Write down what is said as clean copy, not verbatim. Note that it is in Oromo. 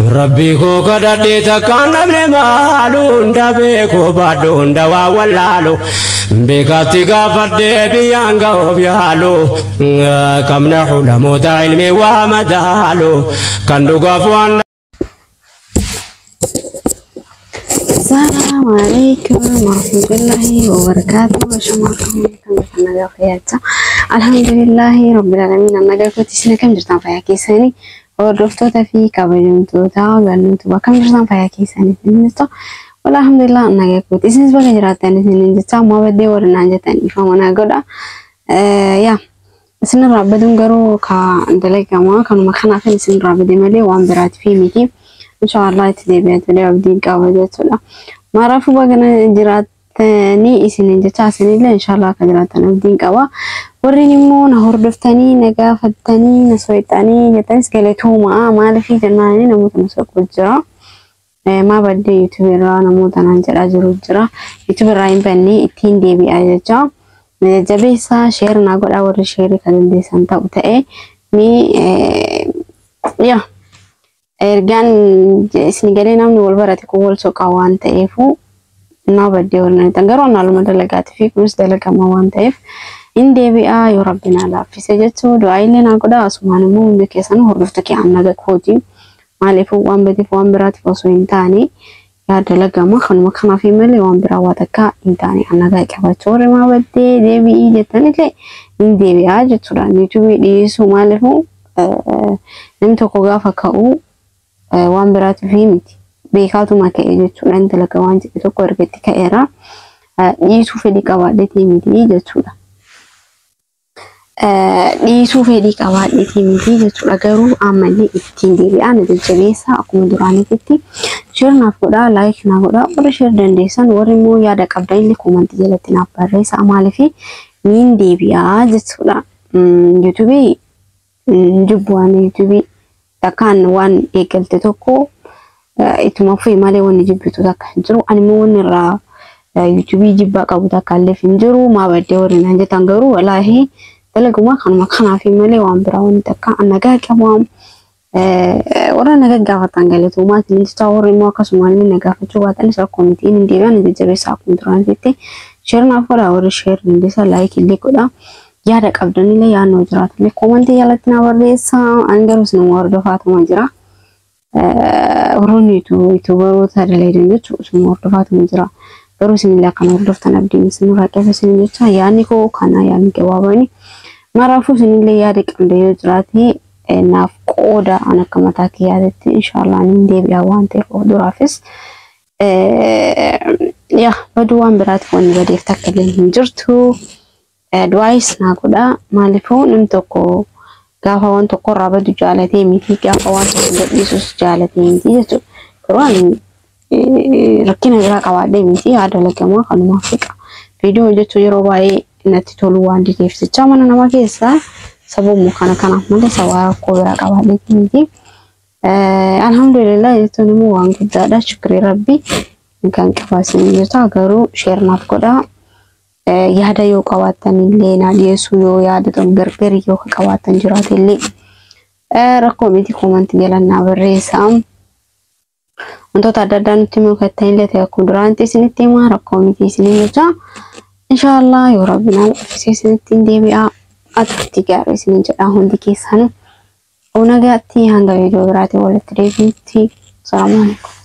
ربي كو كدتي تكان نبني مالو ندبي كو بادو ندوا والالو بكاتي كافدي بيانغا وبيالو كم نحو لموت علمي ومدالو كندو قفوان. السلام عليكم ورحمة الله وبركاته. شماركم كم خياتا الحمد لله رب العالمين. أنا قلت تسنا كم جرتان فيا كيساني ودفتو تفي كابجنتو تا غنتو بكم جرتان فيا كيساني نستو والله الحمد لله. أنا قلت تسنا سبعة جراتان نستا ما بدي ورنا جتاني فما نقوله يا سن رابدون قرو كدلك ما كانوا مخنا في سن رابدي ملي وامبرات في ميتي إن شاء الله تدبيت ولا أبدي قاوجت ولا ما رافو بقنا جراتني إسنين جتاسني إلا إن شاء الله كجراتنا أبدي قاوا وريني مو نهور دفتني نقافتني نسويتني جتنس قلتو ما في جناني نموت نسوق بجرا ما بدي يوتيوبر نموت ننجر أجر جرا يوتيوبر راين بني اتين دي بي أجا جبيسا شير نقول أول شير كذا دي سنتا وتأ مي يا ergaan isni galee namni wal barate kun wal soqaa waan ta'eef na badde warna tangaroo naaluma dalagaati fi kunis dalagama waan ta'eef in deebi'aa yoo rabbina laaffise jechuu du'aa illee naa godha asumaan immoo hundi keessan hordoftu kee annaga kooti maaliif waan badiif waan biraatiif osoo hin taane yaa dalagama kanuma kanaaf malee waan biraa waa takka hin taane annaga qabachuu warri maa baddee deebi'ii jettanillee in deebi'aa jechuudha. YouTube dhiyeessuu maaliif namni tokko gaafa ka'u waan biraati fi miti beekaatuma ka'e jechuudha. Inni dalagaa waan jedhe tokko ergetti ka'eera dhiisuu fedhii qabaadheetii miti jechuudha. Dhiisuu fedhii qabaadheetii miti jechuudha. Garuu ammallee ittiin deebi'aan jajjabeessa akkuma duraanitti shirnaaf godhaa laayik naa godhaa warri shir dandeessan warri immoo yaada qabdan illee koomantii jalatti naaf barreessaa maaliif niin deebi'aa jechuudha. YouTube jibbuwaan YouTube takkaan waan eegalte tokko ituma fi malee wanni jibbitu takka jiru animmoo wanni irraa YouTube jibbaa qabu takka illee hin jiru maa baddee warri naan jettan garuu walaahi dalaguma kanuma kanaaf malee waan biraa wanni takka annagaa qabu warra nagaa gaafatan galatu maatiin isaa warri immoo akkasuma illee nagaafachuu baatanis rakkoo miti inni deebi'an jajjabeessaa akkuma duraan jettee shirnaaf godhaa warri shir dandeessaa laayik illee godhaa. yaada qabdanillee yaannoo jiraatullee koomantii jalatti na barreessaa. Ani garuu isin hordofaatuma jira. Oroonni yuutuubaroota dalagan jechuudha isin hordofaatuma jira. Garuu isinillee akkan hordoftan abdiin isin raaqeef isin jecha yaadni koo kana yaadni gabaabani. Maraafuu isinillee yaada qabdan yoo jiraate naaf qooda an akka mataa kee yaadatti inshaallah ani deebi'aa waan ta'eef duraafis baduu waan biraatiif wanni badeef takka illee hin jirtu. Du'aayis naa godha maaliifuu namni tokko gaafa waan tokko irraa badu jaalatee miti gaafa waan tokko gadhiisus jaalatee miti jechuudha. Garuu ani rakkina biraa qabaadhee miti yaada lagamaa kanumaaf fiqa. Viidiyoo hojjechuu yeroo baay'ee natti tolu waan dideef jecha mana namaa keessaa sababuma kanaaf malee sababa rakkoo biraa qabaadhee miti. Alhamdulillah jechuun immoo waan guddaadha. Shukrii rabbi kan qabaasin jirta garuu sheernaaf godha. yaada yoo qabaatan illee na dhiyeessuu yoo yaada ton gargari yoo qabaatan jiraate illee rakkoo miti koomantii jalannaa barreessaa. Wantoota adda addaa nutti mul'atan illee ta'e akkuma duraanti isinitti himaa rakkoo miti isiniin jecha inshaallah yoo rabbina lafisee isinitti deebi'aa atitti gaarii isiniin jedhaa hundi keessanuu nagaatti hanga viidiyoo biraatti walitti deebiitti salaamu alaikum.